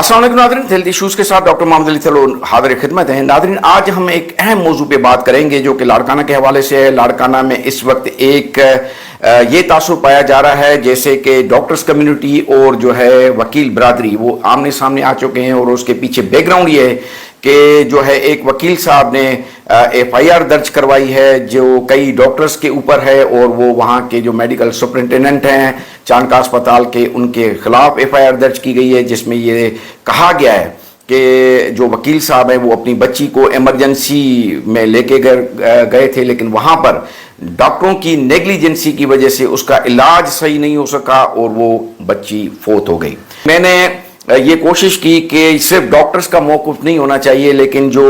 अस्सलाम वालेकुम नाज़रीन, हेल्थ इश्यूज़ के साथ डॉक्टर मोहम्मद अली थलो हाज़िर खिदमत हैं। नाज़रीन, आज हम एक अहम मौजू पे बात करेंगे जो कि लाड़काना के हवाले से है। लाड़काना में इस वक्त एक ये तासुर पाया जा रहा है जैसे कि डॉक्टर्स कम्युनिटी और जो है वकील बरादरी वो आमने सामने आ चुके हैं, और उसके पीछे बैकग्राउंड ये है कि जो है एक वकील साहब ने FIR दर्ज करवाई है जो कई डॉक्टर्स के ऊपर है, और वो वहाँ के जो मेडिकल सुपरिटेंडेंट हैं चांदका अस्पताल के, उनके खिलाफ FIR दर्ज की गई है, जिसमें ये कहा गया है कि जो वकील साहब हैं वो अपनी बच्ची को इमरजेंसी में लेके गए थे, लेकिन वहाँ पर डॉक्टरों की नेग्लिजेंसी की वजह से उसका इलाज सही नहीं हो सका और वो बच्ची फौत हो गई। मैंने ये कोशिश की कि सिर्फ डॉक्टर्स का मौक़िफ़ नहीं होना चाहिए, लेकिन जो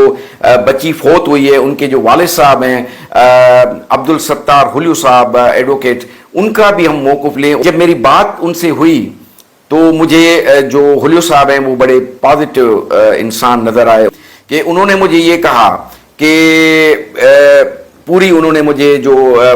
बच्ची फौत हुई है उनके जो वालिद साहब हैं अब्दुल सत्तार हुलियो साहब एडवोकेट, उनका भी हम मौक़िफ़ लें। जब मेरी बात उनसे हुई तो मुझे जो हुलियो साहब हैं वो बड़े पॉजिटिव इंसान नज़र आए कि उन्होंने मुझे ये कहा कि पूरी उन्होंने मुझे जो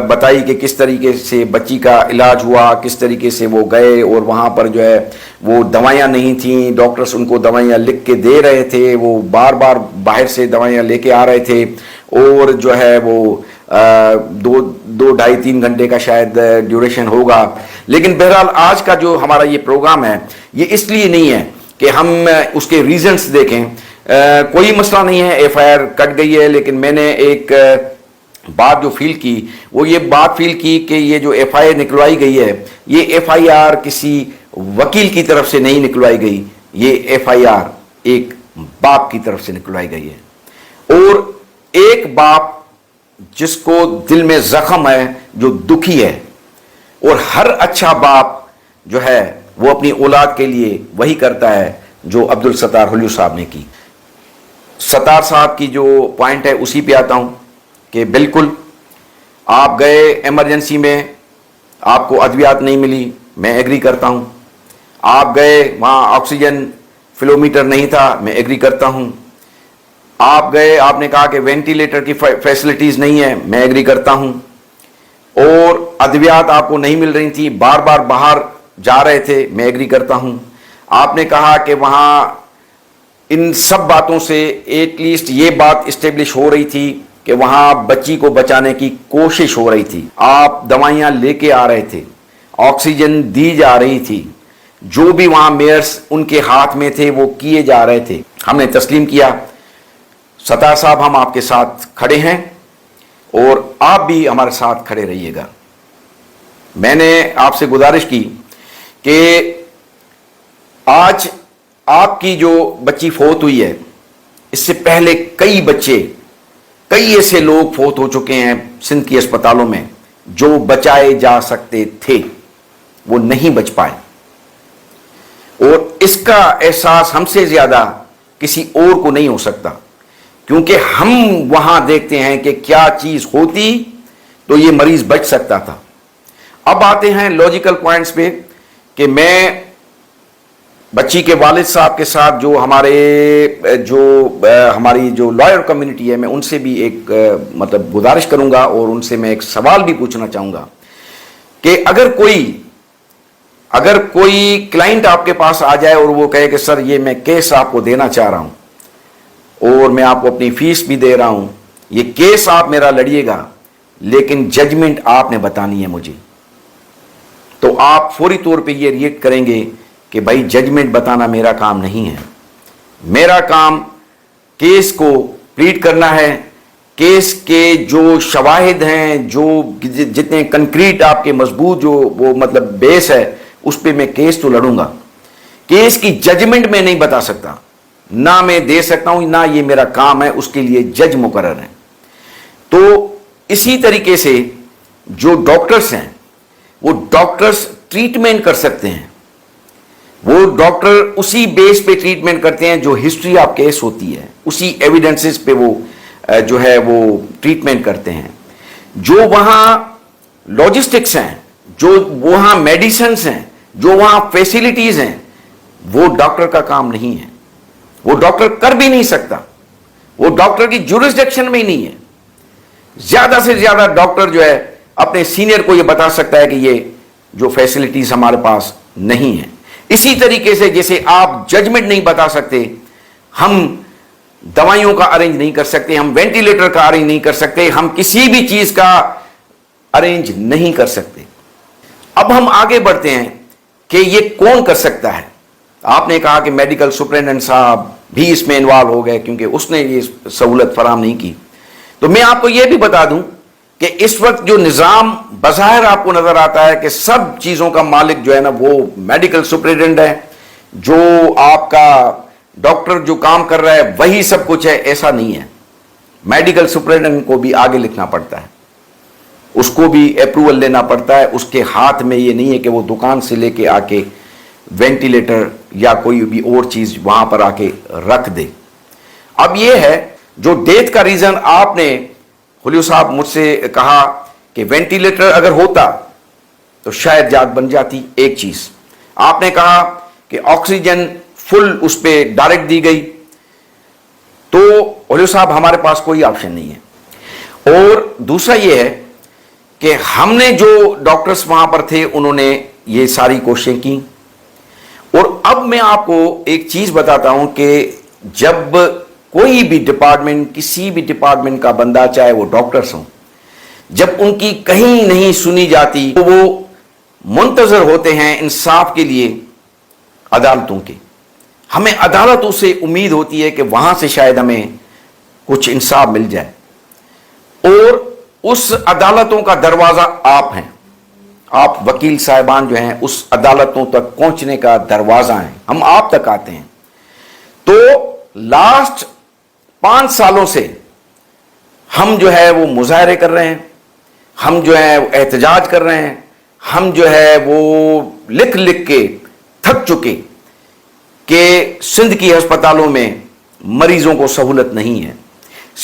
बताई कि किस तरीके से बच्ची का इलाज हुआ, किस तरीके से वो गए, और वहाँ पर जो है वो दवाइयाँ नहीं थीं, डॉक्टर्स उनको दवाइयाँ लिख के दे रहे थे, वो बार बार बाहर से दवाइयाँ लेके आ रहे थे, और जो है वो दो ढाई 3 घंटे का शायद ड्यूरेशन होगा। लेकिन बहरहाल आज का जो हमारा ये प्रोग्राम है ये इसलिए नहीं है कि हम उसके रीजंस देखें, कोई मसला नहीं है, FIR कट गई है, लेकिन मैंने एक बात जो फील की वो ये बात फील की कि ये जो FIR निकलवाई गई है ये FIR किसी वकील की तरफ से नहीं निकलवाई गई, ये FIR एक बाप की तरफ से निकलवाई गई है। और एक बाप जिसको दिल में जख्म है, जो दुखी है, और हर अच्छा बाप जो है वो अपनी औलाद के लिए वही करता है जो अब्दुल सत्तार हुलियो साहब ने की। सत्तार साहब की जो पॉइंट है उसी पे आता हूं कि बिल्कुल आप गए इमरजेंसी में, आपको अद्वियात नहीं मिली, मैं एग्री करता हूं। आप गए वहाँ ऑक्सीजन फ्लोमीटर नहीं था, मैं एग्री करता हूं। आप गए, आपने कहा कि वेंटिलेटर की फैसिलिटीज़ नहीं है, मैं एग्री करता हूं। और अद्वियात आपको नहीं मिल रही थी, बार बार बाहर जा रहे थे, मैं एग्री करता हूं। आपने कहा कि वहाँ इन सब बातों से एटलीस्ट ये बात इस्टेब्लिश हो रही थी कि वहाँ बच्ची को बचाने की कोशिश हो रही थी, आप दवाइयाँ लेके आ रहे थे, ऑक्सीजन दी जा रही थी, जो भी वहाँ मेयर्स उनके हाथ में थे वो किए जा रहे थे, हमने तस्लीम किया। सत्तार साहब, हम आपके साथ खड़े हैं और आप भी हमारे साथ खड़े रहिएगा। मैंने आपसे गुजारिश की कि आज आपकी जो बच्ची फौत हुई है, इससे पहले कई ऐसे लोग फौत हो चुके हैं सिंध की अस्पतालों में जो बचाए जा सकते थे, वो नहीं बच पाए, और इसका एहसास हमसे ज्यादा किसी और को नहीं हो सकता, क्योंकि हम वहां देखते हैं कि क्या चीज होती तो ये मरीज बच सकता था। अब आते हैं लॉजिकल पॉइंट्स पे कि मैं बच्ची के वालिद साहब के साथ जो हमारी जो लॉयर कम्युनिटी है, मैं उनसे भी एक मतलब गुजारिश करूंगा, और उनसे मैं एक सवाल भी पूछना चाहूंगा कि अगर कोई क्लाइंट आपके पास आ जाए और वो कहे कि सर ये मैं केस आपको देना चाह रहा हूं और मैं आपको अपनी फीस भी दे रहा हूं, ये केस आप मेरा लड़िएगा, लेकिन जजमेंट आपने बतानी है मुझे, तो आप फौरी तौर पे ये रिएक्ट करेंगे कि भाई जजमेंट बताना मेरा काम नहीं है, मेरा काम केस को प्लीड करना है, केस के जो शवाहिद हैं, जो जितने कंक्रीट आपके मजबूत जो वो मतलब बेस है, उस पे मैं केस तो लड़ूंगा। केस की जजमेंट मैं नहीं बता सकता, ना मैं दे सकता हूं, ना ये मेरा काम है, उसके लिए जज मुकर्रर है। तो इसी तरीके से जो डॉक्टर्स हैं वो डॉक्टर्स ट्रीटमेंट कर सकते हैं, वो डॉक्टर उसी बेस पे ट्रीटमेंट करते हैं जो हिस्ट्री ऑफ केस होती है, उसी एविडेंसेस पे वो जो है वो ट्रीटमेंट करते हैं। जो वहाँ लॉजिस्टिक्स हैं, जो वहाँ मेडिसिन्स हैं, जो वहाँ फैसिलिटीज हैं, वो डॉक्टर का काम नहीं है, वो डॉक्टर कर भी नहीं सकता, वो डॉक्टर की जुरिसडिक्शन में ही नहीं है। ज्यादा से ज्यादा डॉक्टर जो है अपने सीनियर को ये बता सकता है कि ये जो फैसिलिटीज हमारे पास नहीं है, اسی طریقے سے جیسے آپ ججمنٹ نہیں بتا سکتے، ہم دوائیوں کا ارینج نہیں کر سکتے، ہم وینٹیلیٹر کا ارینج نہیں کر سکتے، ہم کسی بھی چیز کا ارینج نہیں کر سکتے۔ اب ہم آگے بڑھتے ہیں کہ یہ کون کر سکتا ہے۔ آپ نے کہا کہ میڈیکل سپرنٹینڈنٹ صاحب بھی اس میں انوالو ہو گئے کیونکہ اس نے یہ سہولت فراہم نہیں کی۔ تو میں آپ کو یہ بھی بتا دوں کہ اس وقت جو نظام بظاہر آپ کو نظر آتا ہے کہ سب چیزوں کا مالک جو ہے نا وہ میڈیکل سپرنٹینڈنٹ ہے، جو آپ کا ڈاکٹر جو کام کر رہا ہے وہی سب کچھ ہے، ایسا نہیں ہے۔ میڈیکل سپرنٹینڈنٹ کو بھی آگے لکھنا پڑتا ہے، اس کو بھی اپروول لینا پڑتا ہے، اس کے ہاتھ میں یہ نہیں ہے کہ وہ دکان سے لے کے آ کے وینٹیلیٹر یا کوئی بھی اور چیز وہاں پر آ کے رکھ دے۔ اب یہ ہے جو ڈیتھ کا ریزن آپ نے خلیو صاحب مجھ سے کہا کہ وینٹیلیٹر اگر ہوتا تو شاید جان بن جاتی۔ ایک چیز آپ نے کہا کہ آکسیجن فل اس پہ ڈائریکٹ دی گئی، تو خلیو صاحب ہمارے پاس کوئی آپشن نہیں ہے۔ اور دوسرا یہ ہے کہ ہم نے جو ڈاکٹرز وہاں پر تھے انہوں نے یہ ساری کوششیں کی۔ اور اب میں آپ کو ایک چیز بتاتا ہوں کہ جب کوئی بھی ڈپارٹمنٹ، کسی بھی ڈپارٹمنٹ کا بندہ چاہے وہ ڈاکٹرز ہوں، جب ان کی کہیں نہیں سنی جاتی تو وہ منتظر ہوتے ہیں انصاف کے لیے عدالتوں کے۔ ہمیں عدالتوں سے امید ہوتی ہے کہ وہاں سے شاید ہمیں کچھ انصاف مل جائے، اور اس عدالتوں کا دروازہ آپ ہیں، آپ وکیل صاحبان جو ہیں اس عدالتوں تک پہنچنے کا دروازہ ہیں، ہم آپ تک آتے ہیں۔ تو لاسٹ 5 سالوں سے ہم جو ہے وہ مظاہرے کر رہے ہیں، ہم جو ہے احتجاج کر رہے ہیں، ہم جو ہے وہ لکھ لکھ کے تھک چکے کہ سندھ کی ہسپتالوں میں مریضوں کو سہولت نہیں ہے،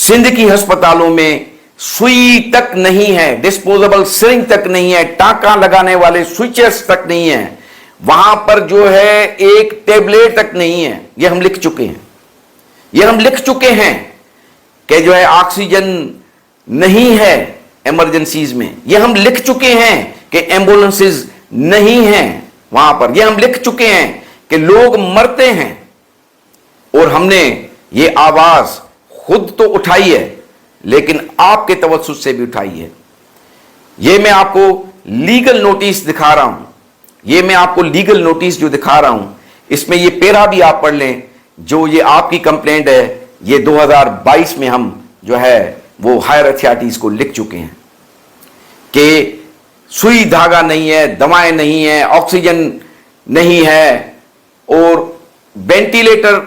سندھ کی ہسپتالوں میں سوئی تک نہیں ہے، ڈسپوزیبل سرنج تک نہیں ہے، ٹانکا لگانے والے سوئچز تک نہیں ہیں، وہاں پر جو ہے ایک ٹیبلٹ تک نہیں ہے۔ یہ ہم لکھ چکے ہیں، یہ ہم لکھ چکے ہیں کہ جو ہے آکسیجن نہیں ہے ایمرجنسیز میں، یہ ہم لکھ چکے ہیں کہ ایمبولنسز نہیں ہیں وہاں پر، یہ ہم لکھ چکے ہیں کہ لوگ مرتے ہیں، اور ہم نے یہ آواز خود تو اٹھائی ہے لیکن آپ کے توسط سے بھی اٹھائی ہے۔ یہ میں آپ کو لیگل نوٹس دکھا رہا ہوں، یہ میں آپ کو لیگل نوٹس جو دکھا رہا ہوں، اس میں یہ پیرا بھی آپ پڑھ لیں، جو یہ آپ کی کمپلینٹ ہے، یہ 2022 میں ہم جو ہے وہ ہائر اتھارٹیز کو لکھ چکے ہیں کہ سوئی دھاگا نہیں ہے، دوائیں نہیں ہیں، آکسیجن نہیں ہے، اور وینٹیلیٹر،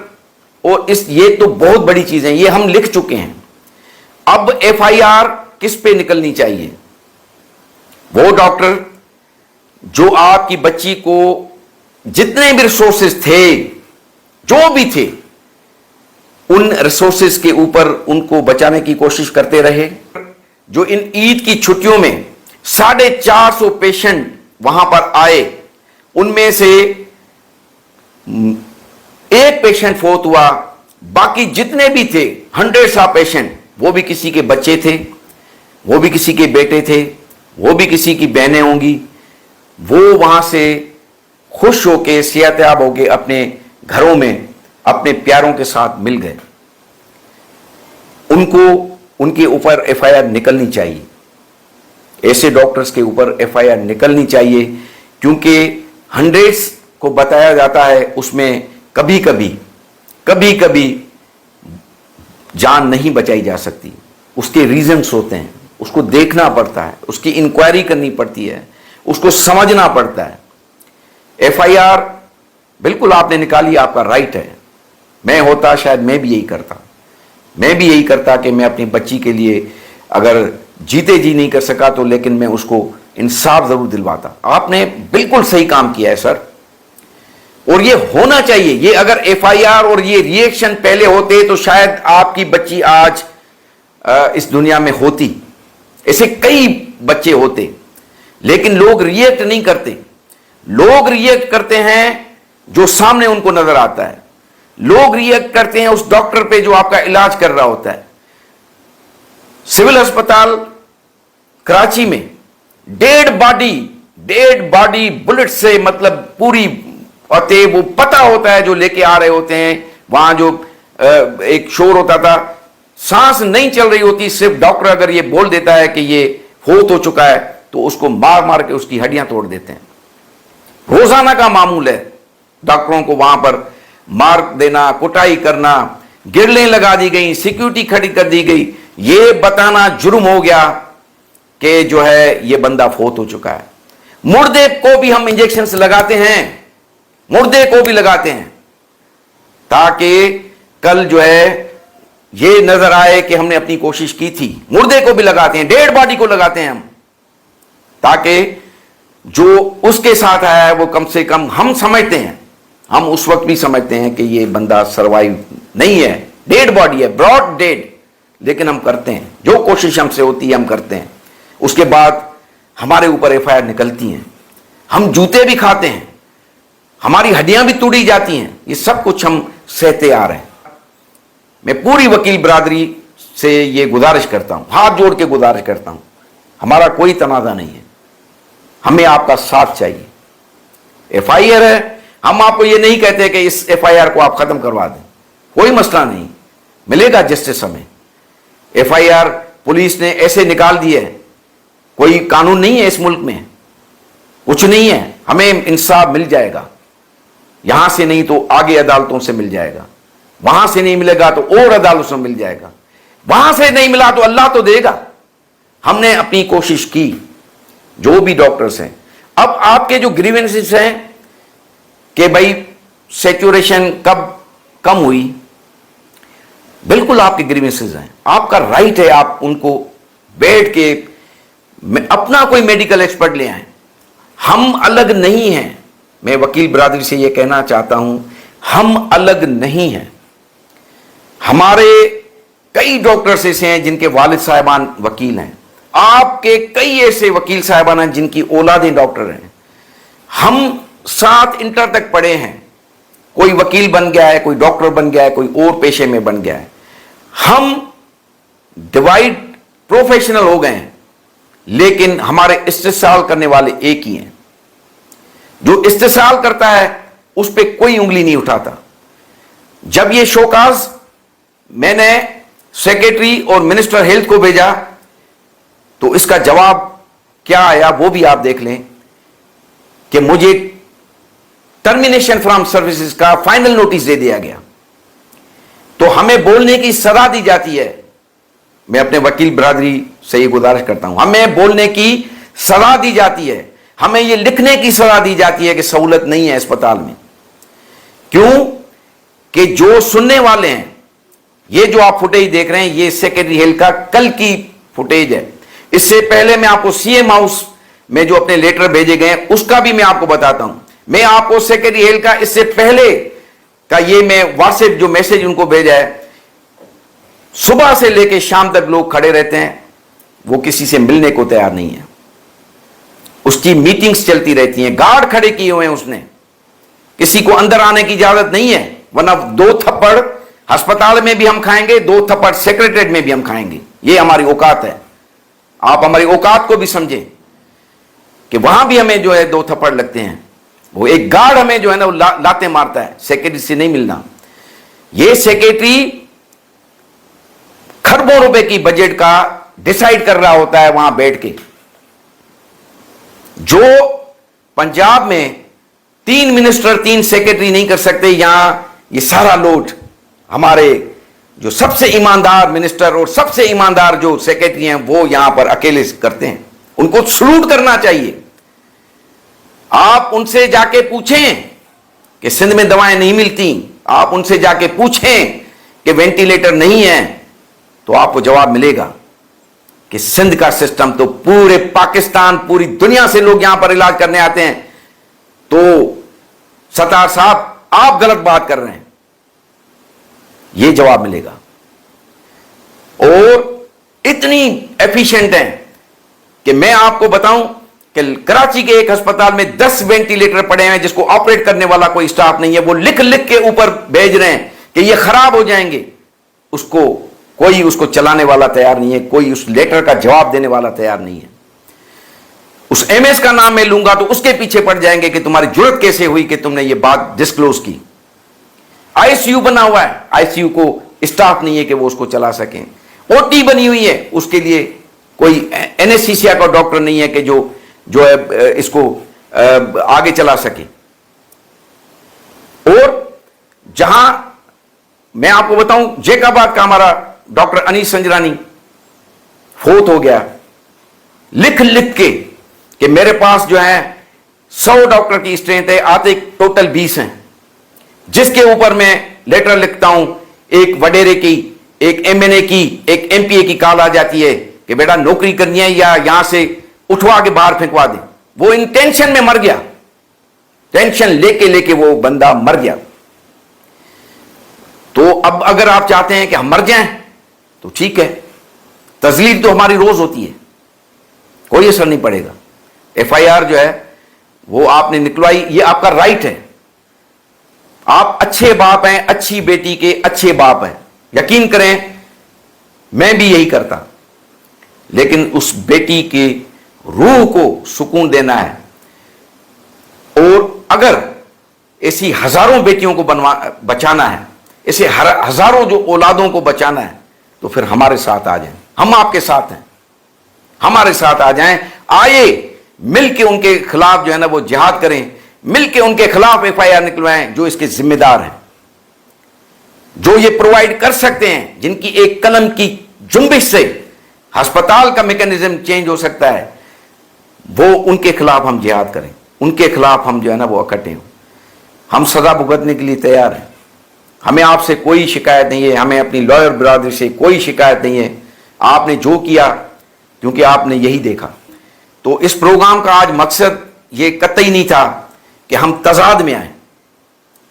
اور یہ تو بہت بڑی چیزیں یہ ہم لکھ چکے ہیں۔ اب ایف آئی آر کس پہ نکلنی چاہیے؟ وہ ڈاکٹر جو آپ کی بچی کو جتنے بھی ریسورسز تھے، جو بھی تھے، ان ریسورسز کے اوپر ان کو بچانے کی کوشش کرتے رہے۔ جو ان عید کی چھٹیوں میں 450 پیشنٹ وہاں پر آئے، ان میں سے ایک پیشنٹ فوت ہوا، باقی جتنے بھی تھے 100 پیشنٹ، وہ بھی کسی کے بچے تھے، وہ بھی کسی کے بیٹے تھے، وہ بھی کسی کی بہنیں ہوں گی، وہ وہاں سے خوش ہو کے صحتیاب ہو کے اپنے گھروں میں اپنے پیاروں کے ساتھ مل گئے۔ ان کو ان کے اوپر ایف آئی آر نکلنی چاہیے، ایسے ڈاکٹرز کے اوپر ایف آئی آر نکلنی چاہیے، کیونکہ 100 کو بتایا جاتا ہے اس میں کبھی کبھی جان نہیں بچائی جا سکتی، اس کے ریزنز ہوتے ہیں، اس کو دیکھنا پڑتا ہے، اس کی انکوائری کرنی پڑتی ہے، اس کو سمجھنا پڑتا ہے۔ ایف آئی آر بالکل آپ نے نکالی، آپ کا رائٹ ہے، میں ہوتا شاید میں بھی یہی کرتا کہ میں اپنی بچی کے لیے اگر جیتے جی نہیں کر سکا تو لیکن میں اس کو انصاف ضرور دلواتا۔ آپ نے بالکل صحیح کام کیا ہے سر، اور یہ ہونا چاہیے۔ یہ اگر ایف آئی آر اور یہ ری ایکشن پہلے ہوتے تو شاید آپ کی بچی آج اس دنیا میں ہوتی، ایسے کئی بچے ہوتے، لیکن لوگ ری ایکٹ نہیں کرتے۔ لوگ ری ایکٹ کرتے ہیں جو سامنے ان کو نظر آتا ہے، لوگ ری ایکٹ کرتے ہیں اس ڈاکٹر پہ جو آپ کا علاج کر رہا ہوتا ہے۔ سول ہسپتال کراچی میں ڈیڈ باڈی بلٹ سے، مطلب پوری होते, वो पता होता है जो लेके आ रहे होते हैं, वहां जो एक शोर होता था, सांस नहीं चल रही होती, सिर्फ डॉक्टर अगर ये बोल देता है कि ये फोत हो चुका है तो उसको मार मार के उसकी हड्डियां तोड़ देते हैं। रोजाना का मामूल है डॉक्टरों को वहां पर मार देना, कुटाई करना, गिरलें लगा दी गई, सिक्योरिटी खड़ी कर दी गई, ये बताना जुर्म हो गया कि जो है ये बंदा फोत हो चुका है। मुर्दे को भी हम इंजेक्शन लगाते हैं, मुर्दे को भी लगाते हैं, ताकि कल जो है ये नजर आए कि हमने अपनी कोशिश की थी। मुर्दे को भी लगाते हैं, डेड बॉडी को लगाते हैं हम, ताकि जो उसके साथ आया है वो कम से कम हम समझते हैं, हम उस वक्त भी समझते हैं कि ये बंदा सरवाइव नहीं है, डेड बॉडी है, ब्रॉड डेड, लेकिन हम करते हैं, जो कोशिश हमसे होती है हम करते हैं। उसके बाद हमारे ऊपर एफआईआर निकलती हैं, हम जूते भी खाते हैं, हमारी हड्डियां भी तोड़ी जाती हैं, ये सब कुछ हम सहते आ रहे हैं। मैं पूरी वकील बरादरी से ये गुजारिश करता हूं, हाथ जोड़ के गुजारिश करता हूं, हमारा कोई तनाजा नहीं है, हमें आपका साथ चाहिए। एफआईआर है, हम आपको ये नहीं कहते कि इस एफआईआर को आप खत्म करवा दें, कोई मसला नहीं, मिलेगा जस्टिस हमें। एफआईआर पुलिस ने ऐसे निकाल दी है, कोई कानून नहीं है इस मुल्क में, कुछ नहीं है, हमें इंसाफ मिल जाएगा, यहां से नहीं तो आगे अदालतों से मिल जाएगा, वहां से नहीं मिलेगा तो और अदालतों से मिल जाएगा, वहां से नहीं मिला तो अल्लाह तो देगा। हमने अपनी कोशिश की, जो भी डॉक्टर्स हैं। अब आपके जो ग्रीवेंसेस हैं कि भाई सैचुरेशन कब कम हुई, बिल्कुल आपके ग्रीवेंसेस हैं, आपका राइट है, आप उनको बैठ के अपना कोई मेडिकल एक्सपर्ट ले आए, हम अलग नहीं हैं। मैं वकील बरादरी से यह कहना चाहता हूं, हम अलग नहीं हैं। हमारे कई डॉक्टर्स ऐसे हैं जिनके वालिद साहिबान वकील हैं, आपके कई ऐसे वकील साहिबान हैं जिनकी औलादें डॉक्टर हैं, हम 7 इंटर तक पढ़े हैं, कोई वकील बन गया है, कोई डॉक्टर बन गया है, कोई और पेशे में बन गया है, हम डिवाइड प्रोफेशनल हो गए हैं, लेकिन हमारे इस्तेसाल करने वाले एक ही हैं। जो इस्तेसाल करता है उस पर कोई उंगली नहीं उठाता। जब ये शोकाज मैंने सेक्रेटरी और मिनिस्टर हेल्थ को भेजा तो इसका जवाब क्या आया वो भी आप देख लें कि मुझे टर्मिनेशन फ्रॉम सर्विसेज का फाइनल नोटिस दे दिया गया। तो हमें बोलने की सलाह दी जाती है, मैं अपने वकील बरादरी से ये गुजारिश करता हूं, हमें बोलने की सलाह दी जाती है, हमें ये लिखने की सलाह दी जाती है कि सहूलत नहीं है अस्पताल में। क्यों कि जो सुनने वाले हैं, ये जो आप फुटेज देख रहे हैं, ये सेक्रेटरी हेल्थ का कल की फुटेज है। इससे पहले मैं आपको सीएम हाउस में जो अपने लेटर भेजे गए हैं उसका भी मैं आपको बताता हूं। मैं आपको सेक्रेटरी हेल्थ का इससे पहले का ये मैं व्हाट्सएप जो मैसेज उनको भेजा है, सुबह से लेकर शाम तक लोग खड़े रहते हैं, वो किसी से मिलने को तैयार नहीं है, उसकी मीटिंग्स चलती रहती हैं, गार्ड खड़े किए हुए हैं उसने, किसी को अंदर आने की इजाजत नहीं है, वरना 2 थप्पड़ अस्पताल में भी हम खाएंगे, 2 थप्पड़ सेक्रेटरीट में भी हम खाएंगे, ये हमारी औकात है। आप हमारी औकात को भी समझें कि वहां भी हमें जो है 2 थप्पड़ लगते हैं, वो एक गार्ड हमें जो है ना वो लाते मारता है, सेक्रेटरी से नहीं मिलना। ये सेक्रेटरी खरबों रुपए की बजट का डिसाइड कर रहा होता है वहां बैठ के। जो पंजाब में 3 मिनिस्टर 3 सेक्रेटरी नहीं कर सकते, यहां ये सारा लोड हमारे जो सबसे ईमानदार मिनिस्टर और सबसे ईमानदार जो सेक्रेटरी हैं वो यहां पर अकेले करते हैं। उनको सलूट करना चाहिए। आप उनसे जाके पूछें कि सिंध में दवाएं नहीं मिलती, आप उनसे जाके पूछें कि वेंटिलेटर नहीं है, तो आपको जवाब मिलेगा कि सिंध का सिस्टम तो पूरे पाकिस्तान, पूरी दुनिया से लोग यहां पर इलाज करने आते हैं। तो सत्तार साहब आप गलत बात कर रहे हैं, यह जवाब मिलेगा। और इतनी एफिशिएंट है कि मैं आपको बताऊं कि कराची के एक अस्पताल में 10 वेंटिलेटर पड़े हैं जिसको ऑपरेट करने वाला कोई स्टाफ नहीं है। वो लिख लिख के ऊपर भेज रहे हैं कि ये खराब हो जाएंगे, उसको कोई उसको चलाने वाला तैयार नहीं है, कोई उस लेटर का जवाब देने वाला तैयार नहीं है। اس ایم ایس کا نام میں لوں گا تو اس کے پیچھے پڑ جائیں گے کہ تمہاری جرت کیسے ہوئی کہ تم نے یہ بات ڈسکلوز کی. آئی سی یو بنا ہوا ہے, آئی سی یو کو اسٹاف نہیں ہے کہ وہ اس کو چلا سکیں. او ٹی بنی ہوئی ہے, اس کے لیے کوئی اینستھیسیا کا ڈاکٹر نہیں ہے کہ جو ہے اس کو آگے چلا سکے. اور جہاں میں آپ کو بتاؤں, جیکاباد کا ہمارا ڈاکٹر انیس سنجرانی فوت ہو گیا, لکھ کے کہ میرے پاس جو ہے 100 ڈاکٹر کی اسٹرینتھ ہے, آتے ٹوٹل 20 ہیں, جس کے اوپر میں لیٹر لکھتا ہوں, ایک وڈیرے کی, ایک ایم این اے کی, ایک ایم پی اے کی کال آ جاتی ہے کہ بیٹا نوکری کرنی ہے یا یہاں سے اٹھوا کے باہر پھینکوا دیں. وہ ان ٹینشن میں مر گیا, ٹینشن لے کے وہ بندہ مر گیا. تو اب اگر آپ چاہتے ہیں کہ ہم مر جائیں تو ٹھیک ہے, تذلیل تو ہماری روز ہوتی ہے, کوئی اثر نہیں پڑے گا. ایف آئی آر جو ہے وہ آپ نے نکلوائی, یہ آپ کا رائٹ ہے. آپ اچھے باپ ہیں, اچھی بیٹی کے اچھے باپ ہیں, یقین کریں میں بھی یہی کرتا, لیکن اس بیٹی کی روح کو سکون دینا ہے. اور اگر ایسی ہزاروں بیٹیوں کو بچانا ہے, ایسے ہزاروں جو اولادوں کو بچانا ہے, تو پھر ہمارے ساتھ آ جائیں. ہم آپ کے ساتھ ہیں, ہمارے ساتھ آ جائیں. آئے مل کے ان کے خلاف جو ہے نا وہ جہاد کریں, مل کے ان کے خلاف ایف آئی آر نکلوائیں جو اس کے ذمہ دار ہیں, جو یہ پرووائڈ کر سکتے ہیں, جن کی ایک قلم کی جنبش سے ہسپتال کا میکینزم چینج ہو سکتا ہے, وہ ان کے خلاف ہم جہاد کریں, ان کے خلاف ہم جو ہے نا وہ اکٹھے ہوں. ہم سزا بھگتنے کے لیے تیار ہیں, ہمیں آپ سے کوئی شکایت نہیں ہے, ہمیں اپنی لائر برادری سے کوئی شکایت نہیں ہے. آپ نے جو کیا کیونکہ آپ نے یہی دیکھا. تو اس پروگرام کا آج مقصد یہ قطعی نہیں تھا کہ ہم تضاد میں آئیں,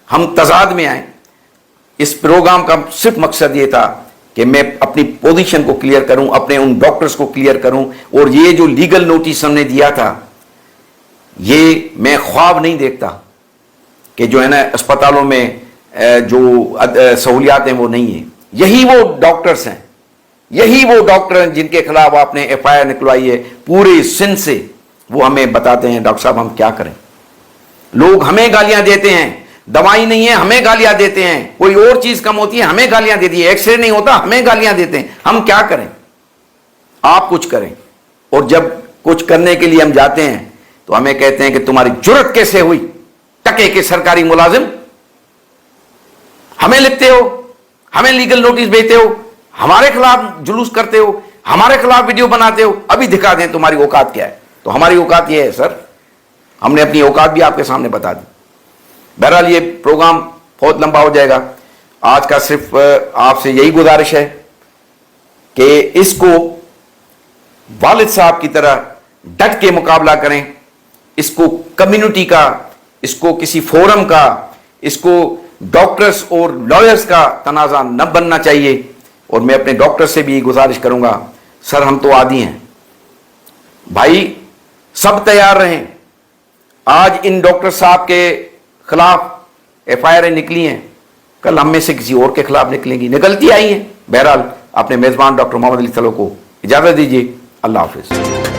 ہم تضاد میں آئیں. اس پروگرام کا صرف مقصد یہ تھا کہ میں اپنی پوزیشن کو کلیئر کروں, اپنے ان ڈاکٹرز کو کلیئر کروں. اور یہ جو لیگل نوٹس ہم نے دیا تھا, یہ میں خواب نہیں دیکھتا کہ جو ہے نا اسپتالوں میں جو سہولیات ہیں وہ نہیں ہیں. یہی وہ ڈاکٹرز ہیں, یہی وہ ڈاکٹر ہیں جن کے خلاف آپ نے ایف آئی آر نکلوائی ہے پورے سندھ سے. وہ ہمیں بتاتے ہیں ڈاکٹر صاحب ہم کیا کریں. لوگ ہمیں گالیاں دیتے ہیں, دوائی نہیں ہے ہمیں گالیاں دیتے ہیں, کوئی اور چیز کم ہوتی ہے ہمیں گالیاں دیتی ہے, ایکس رے نہیں ہوتا ہمیں گالیاں دیتے ہیں. ہم کیا کریں, آپ کچھ کریں. اور جب کچھ کرنے کے لیے ہم جاتے ہیں تو ہمیں کہتے ہیں کہ تمہاری جرت کیسے ہوئی, ٹکے کے سرکاری ملازم, ہمیں لکھتے ہو, ہمیں لیگل نوٹس بھیجتے ہو, ہمارے خلاف جلوس کرتے ہو, ہمارے خلاف ویڈیو بناتے ہو. ابھی دکھا دیں تمہاری اوقات کیا ہے. تو ہماری اوقات یہ ہے سر, ہم نے اپنی اوقات بھی آپ کے سامنے بتا دی. بہرحال یہ پروگرام بہت لمبا ہو جائے گا. آج کا صرف آپ سے یہی گزارش ہے کہ اس کو والد صاحب کی طرح ڈٹ کے مقابلہ کریں. اس کو کمیونٹی کا, اس کو کسی فورم کا, اس کو ڈاکٹرز اور لائرز کا تنازع نہ بننا چاہیے. اور میں اپنے ڈاکٹر سے بھی گزارش کروں گا, سر ہم تو عادی ہیں بھائی, سب تیار رہیں. آج ان ڈاکٹر صاحب کے خلاف ایف آئی آر نکلی ہیں, کل ہم میں سے کسی اور کے خلاف نکلیں گی, نکلتی آئی ہیں. بہرحال اپنے میزبان ڈاکٹر محمد علی تھلو کو اجازت دیجیے. اللہ حافظ.